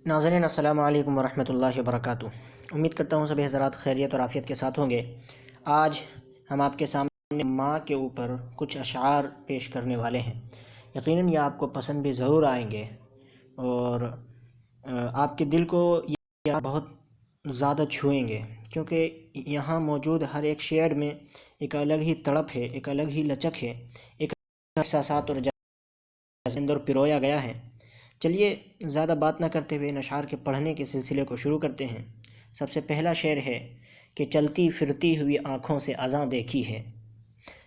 ناظرین السلام علیکم ورحمۃ اللہ وبرکاتہ۔ امید کرتا ہوں سبھی حضرات خیریت اور عافیت کے ساتھ ہوں گے۔ آج ہم آپ کے سامنے ماں کے اوپر کچھ اشعار پیش کرنے والے ہیں۔ یقیناً یہ آپ کو پسند بھی ضرور آئیں گے اور آپ کے دل کو یہ بہت زیادہ چھوئیں گے، کیونکہ یہاں موجود ہر ایک شعر میں ایک الگ ہی تڑپ ہے، ایک الگ ہی لچک ہے، ایک احساسات اور اندر پرویا گیا ہے۔ چلیے زیادہ بات نہ کرتے ہوئے ان اشعار کے پڑھنے کے سلسلے کو شروع کرتے ہیں۔ سب سے پہلا شعر ہے کہ چلتی پھرتی ہوئی آنکھوں سے اذاں دیکھی ہے،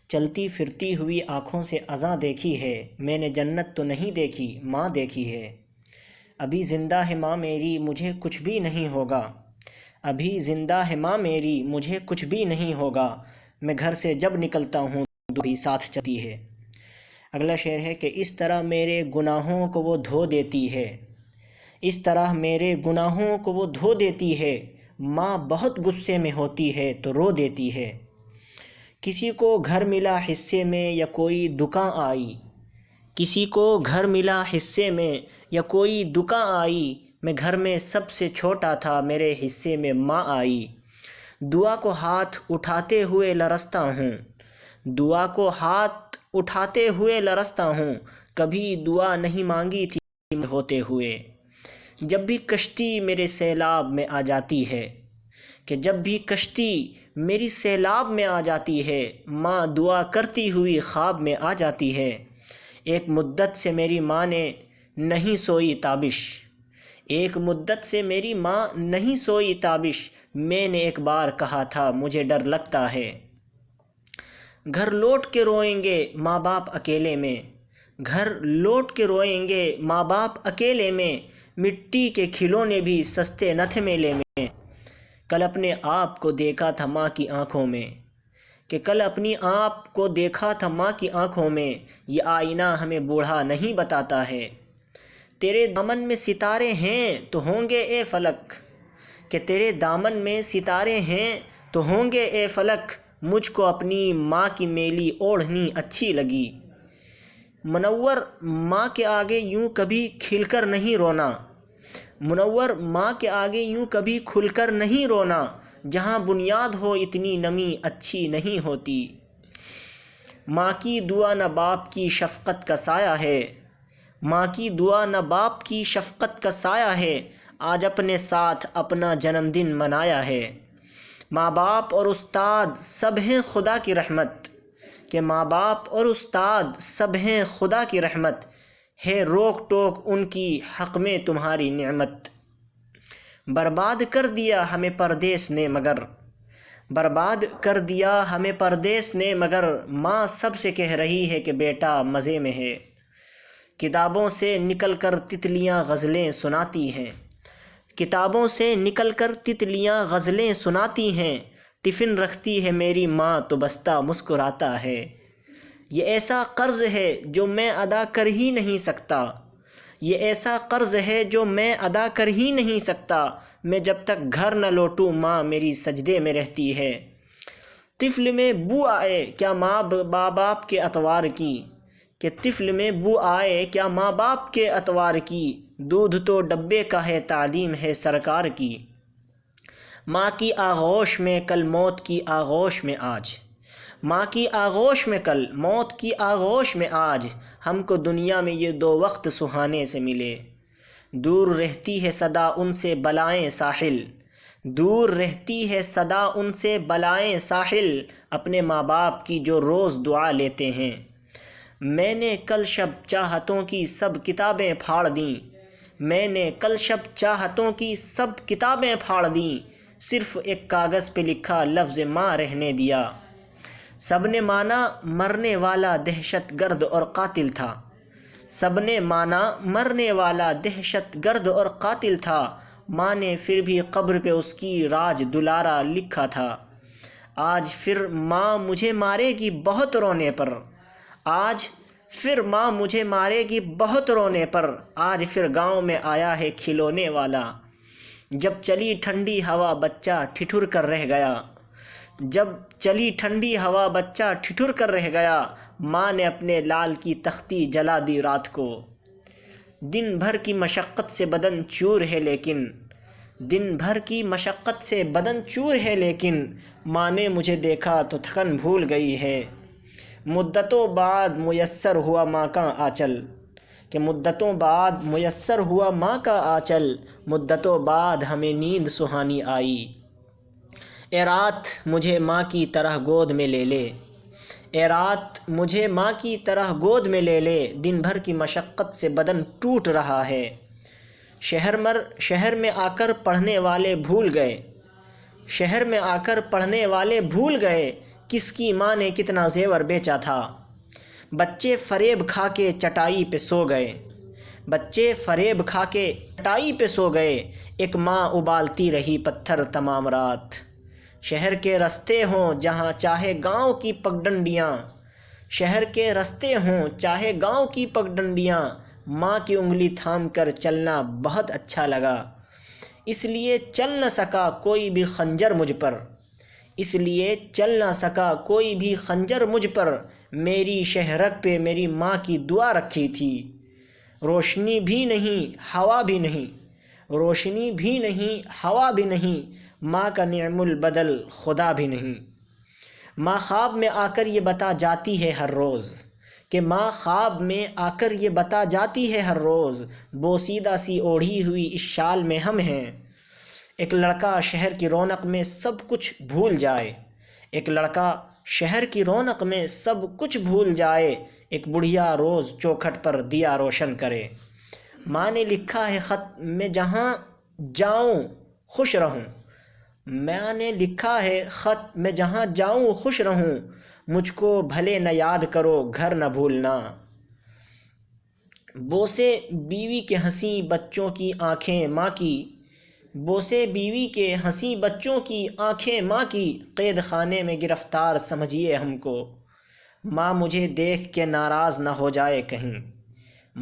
چلتی پھرتی ہوئی آنکھوں سے اذاں دیکھی ہے، میں نے جنت تو نہیں دیکھی ماں دیکھی ہے، ابھی زندہ ہے ماں میری مجھے کچھ بھی نہیں ہوگا، ابھی زندہ ہے ماں میری مجھے کچھ بھی نہیں ہوگا، میں گھر سے جب نکلتا ہوں تو بھی ساتھ چلتی ہے۔ اگلا شعر ہے کہ اس طرح میرے گناہوں کو وہ دھو دیتی ہے، اس طرح میرے گناہوں کو وہ دھو دیتی ہے، ماں بہت غصے میں ہوتی ہے تو رو دیتی ہے، کسی کو گھر ملا حصے میں یا کوئی دکان آئی، کسی کو گھر ملا حصے میں یا کوئی دکان آئی، میں گھر میں سب سے چھوٹا تھا میرے حصے میں ماں آئی، دعا کو ہاتھ اٹھاتے ہوئے لرزتا ہوں، دعا کو ہاتھ اٹھاتے ہوئے لرزتا ہوں، کبھی دعا نہیں مانگی تھی ہوتے ہوئے، جب بھی کشتی میرے سیلاب میں آ جاتی ہے، کہ جب بھی کشتی میری سیلاب میں آ جاتی ہے، ماں دعا کرتی ہوئی خواب میں آ جاتی ہے، ایک مدت سے میری ماں نے نہیں سوئی تابش، ایک مدت سے میری ماں نہیں سوئی تابش، میں نے ایک بار کہا تھا مجھے ڈر لگتا ہے، گھر لوٹ کے روئیں گے ماں باپ اکیلے میں، گھر لوٹ کے روئیں گے ماں باپ اکیلے میں، مٹی کے کھلونے بھی سستے نہ تھے میلے میں، کل اپنے آپ کو دیکھا تھا ماں کی آنکھوں میں، کہ کل اپنی آپ کو دیکھا تھا ماں کی آنکھوں میں، یہ آئینہ ہمیں بوڑھا نہیں بتاتا ہے، تیرے دامن میں ستارے ہیں تو ہوں گے اے فلک، کہ تیرے دامن میں ستارے ہیں تو ہوں گے اے فلک، مجھ کو اپنی ماں کی میلی اوڑھنی اچھی لگی، منور ماں کے آگے یوں کبھی کھل کر نہیں رونا، منور ماں کے آگے یوں کبھی کھل کر نہیں رونا، جہاں بنیاد ہو اتنی نمی اچھی نہیں ہوتی، ماں کی دعا نہ باپ کی شفقت کا سایہ ہے، ماں کی دعا نہ باپ کی شفقت کا سایہ ہے، آج اپنے ساتھ اپنا جنم دن منایا ہے، ماں باپ اور استاد سب ہیں خدا کی رحمت، کہ ماں باپ اور استاد سب ہیں خدا کی رحمت، ہے روک ٹوک ان کی حق میں تمہاری نعمت، برباد کر دیا ہمیں پردیس نے مگر، برباد کر دیا ہمیں پردیس نے مگر، ماں سب سے کہہ رہی ہے کہ بیٹا مزے میں ہے، کتابوں سے نکل کر تتلیاں غزلیں سناتی ہیں، کتابوں سے نکل کر تتلیاں غزلیں سناتی ہیں، ٹفن رکھتی ہے میری ماں تو بستہ مسکراتا ہے، یہ ایسا قرض ہے جو میں ادا کر ہی نہیں سکتا، یہ ایسا قرض ہے جو میں ادا کر ہی نہیں سکتا، میں جب تک گھر نہ لوٹوں ماں میری سجدے میں رہتی ہے، طفل میں بو آئے کیا ماں باپ کے اطوار کی، کہ طفل میں بو آئے کیا ماں باپ کے اطوار کی، دودھ تو ڈبے کا ہے تعلیم ہے سرکار کی، ماں کی آغوش میں کل موت کی آغوش میں آج، ماں کی آغوش میں کل موت کی آغوش میں آج، ہم کو دنیا میں یہ دو وقت سہانے سے ملے، دور رہتی ہے صدا ان سے بلائیں ساحل، دور رہتی ہے صدا ان سے بلائیں ساحل، اپنے ماں باپ کی جو روز دعا لیتے ہیں، میں نے کل شب چاہتوں کی سب کتابیں پھاڑ دیں، میں نے کل شب چاہتوں کی سب کتابیں پھاڑ دیں، صرف ایک کاغذ پہ لکھا لفظ ماں رہنے دیا، سب نے مانا مرنے والا دہشت گرد اور قاتل تھا، سب نے مانا مرنے والا دہشت گرد اور قاتل تھا، ماں نے پھر بھی قبر پہ اس کی راج دلارا لکھا تھا، آج پھر ماں مجھے مارے گی بہت رونے پر، آج پھر ماں مجھے مارے گی بہت رونے پر، آج پھر گاؤں میں آیا ہے کھلونے والا، جب چلی ٹھنڈی ہوا بچہ ٹھٹھر کر رہ گیا، جب چلی ٹھنڈی ہوا بچہ ٹھٹھر کر رہ گیا، ماں نے اپنے لال کی تختی جلا دی رات کو، دن بھر کی مشقت سے بدن چور ہے لیکن دن بھر کی مشقت سے بدن چور ہے لیکن ماں نے مجھے دیکھا تو تھکن بھول گئی ہے۔ مدتوں بعد میسر ہوا ماں کا آنچل، کہ مدتوں بعد میسر ہوا ماں کا آنچل، مدتوں بعد ہمیں نیند سہانی آئی۔ اے رات مجھے ماں کی طرح گود میں لے لے، اے رات مجھے ماں کی طرح گود میں لے لے، دن بھر کی مشقت سے بدن ٹوٹ رہا ہے۔ شہر میں آ کر پڑھنے والے بھول گئے، شہر میں آ کر پڑھنے والے بھول گئے، کس کی ماں نے کتنا زیور بیچا تھا۔ بچے فریب کھا کے چٹائی پہ سو گئے، بچے فریب کھا کے چٹائی پہ سو گئے، ایک ماں ابالتی رہی پتھر تمام رات۔ شہر کے رستے ہوں جہاں چاہے گاؤں کی پگڈنڈیاں، شہر کے رستے ہوں چاہے گاؤں کی پگڈنڈیاں، ماں کی انگلی تھام کر چلنا بہت اچھا لگا، اس لیے چل نہ سکا کوئی بھی خنجر مجھ پر، اس لیے چل نہ سکا کوئی بھی خنجر مجھ پر، میری شہرک پہ میری ماں کی دعا رکھی تھی۔ روشنی بھی نہیں ہوا بھی نہیں، روشنی بھی نہیں ہوا بھی نہیں، ماں کا نعم البدل خدا بھی نہیں۔ ماں خواب میں آ کر یہ بتا جاتی ہے ہر روز، کہ ماں خواب میں آ کر یہ بتا جاتی ہے ہر روز، بوسیدہ سی اوڑھی ہوئی اس شال میں ہم ہیں۔ ایک لڑکا شہر کی رونق میں سب کچھ بھول جائے، ایک لڑکا شہر کی رونق میں سب کچھ بھول جائے، ایک بڑھیا روز چوکھٹ پر دیا روشن کرے۔ ماں نے لکھا ہے خط میں جہاں جاؤں خوش رہوں، ماں نے لکھا ہے خط میں جہاں جاؤں خوش رہوں، مجھ کو بھلے نہ یاد کرو گھر نہ بھولنا۔ بوسے بیوی کے ہنسی بچوں کی آنکھیں ماں کی، بوسے بیوی کے ہنسی بچوں کی آنکھیں ماں کی، قید خانے میں گرفتار سمجھیے ہم کو، ماں مجھے دیکھ کے ناراض نہ ہو جائے کہیں،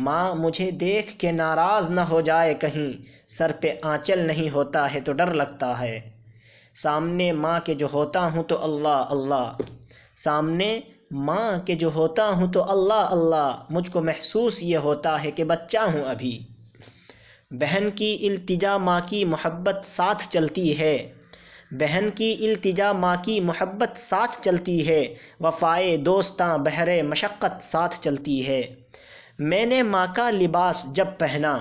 ماں مجھے دیکھ کے ناراض نہ ہو جائے کہیں، سر پہ آنچل نہیں ہوتا ہے تو ڈر لگتا ہے، سامنے ماں کے جو ہوتا ہوں تو اللہ اللہ، سامنے ماں کے جو ہوتا ہوں تو اللہ اللہ، مجھ کو محسوس یہ ہوتا ہے کہ بچہ ہوں ابھی۔ بہن کی التجا ماں کی محبت ساتھ چلتی ہے، بہن کی التجا ماں کی محبت ساتھ چلتی ہے، وفائے دوستاں بہر مشقت ساتھ چلتی ہے۔ میں نے ماں کا لباس جب پہنا،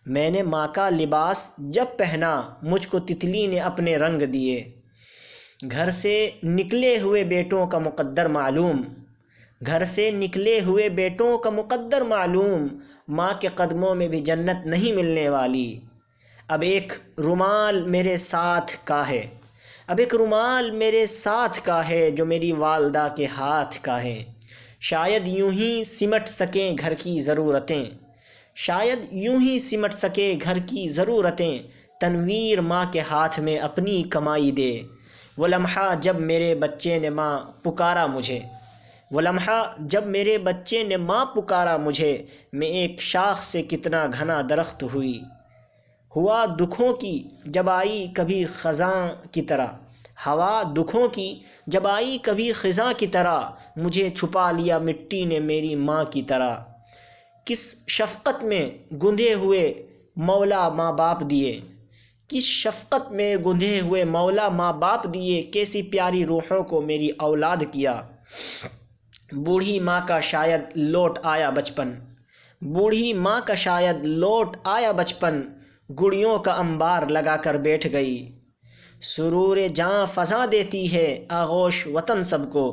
میں نے ماں کا لباس جب پہنا، مجھ کو تتلی نے اپنے رنگ دیے، گھر سے نکلے ہوئے بیٹوں کا مقدر معلوم، گھر سے نکلے ہوئے بیٹوں کا مقدر معلوم، ماں کے قدموں میں بھی جنت نہیں ملنے والی۔ اب ایک رومال میرے ساتھ کا ہے، اب ایک رومال میرے ساتھ کا ہے، جو میری والدہ کے ہاتھ کا ہے، شاید یوں ہی سمٹ سکیں گھر کی ضرورتیں، شاید یوں ہی سمٹ سکے گھر کی ضرورتیں، تنویر ماں کے ہاتھ میں اپنی کمائی دے، وہ لمحہ جب میرے بچے نے ماں پکارا مجھے، وہ لمحہ جب میرے بچے نے ماں پکارا مجھے، میں ایک شاخ سے کتنا گھنا درخت ہوئی، ہوا دکھوں کی جب آئی کبھی خزاں کی طرح، ہوا دکھوں کی جب آئی کبھی خزاں کی طرح، مجھے چھپا لیا مٹی نے میری ماں کی طرح، کس شفقت میں گندھے ہوئے مولا ماں باپ دیے، کس شفقت میں گندھے ہوئے مولا ماں باپ دیے، کیسی پیاری روحوں کو میری اولاد کیا۔ بوڑھی ماں کا شاید لوٹ آیا بچپن، بوڑھی ماں کا شاید لوٹ آیا بچپن، گڑیوں کا انبار لگا کر بیٹھ گئی، سرور جاں فضاں دیتی ہے آغوش وطن سب کو،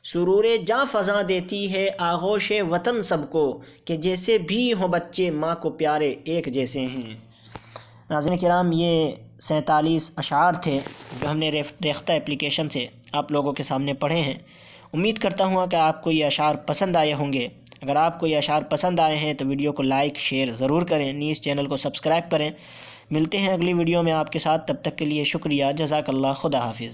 سرور جاں فضاں دیتی ہے آغوش وطن سب کو، کہ جیسے بھی ہوں بچے ماں کو پیارے ایک جیسے ہیں۔ ناظرین کرام، یہ 47 اشعار تھے جو ہم نے ریختہ اپلیکیشن سے آپ لوگوں کے سامنے پڑھے ہیں۔ امید کرتا ہوں کہ آپ کو یہ اشعار پسند آئے ہوں گے۔ اگر آپ کو یہ اشعار پسند آئے ہیں تو ویڈیو کو لائک شیئر ضرور کریں، نیز چینل کو سبسکرائب کریں۔ ملتے ہیں اگلی ویڈیو میں آپ کے ساتھ، تب تک کے لیے شکریہ، جزاک اللہ، خدا حافظ۔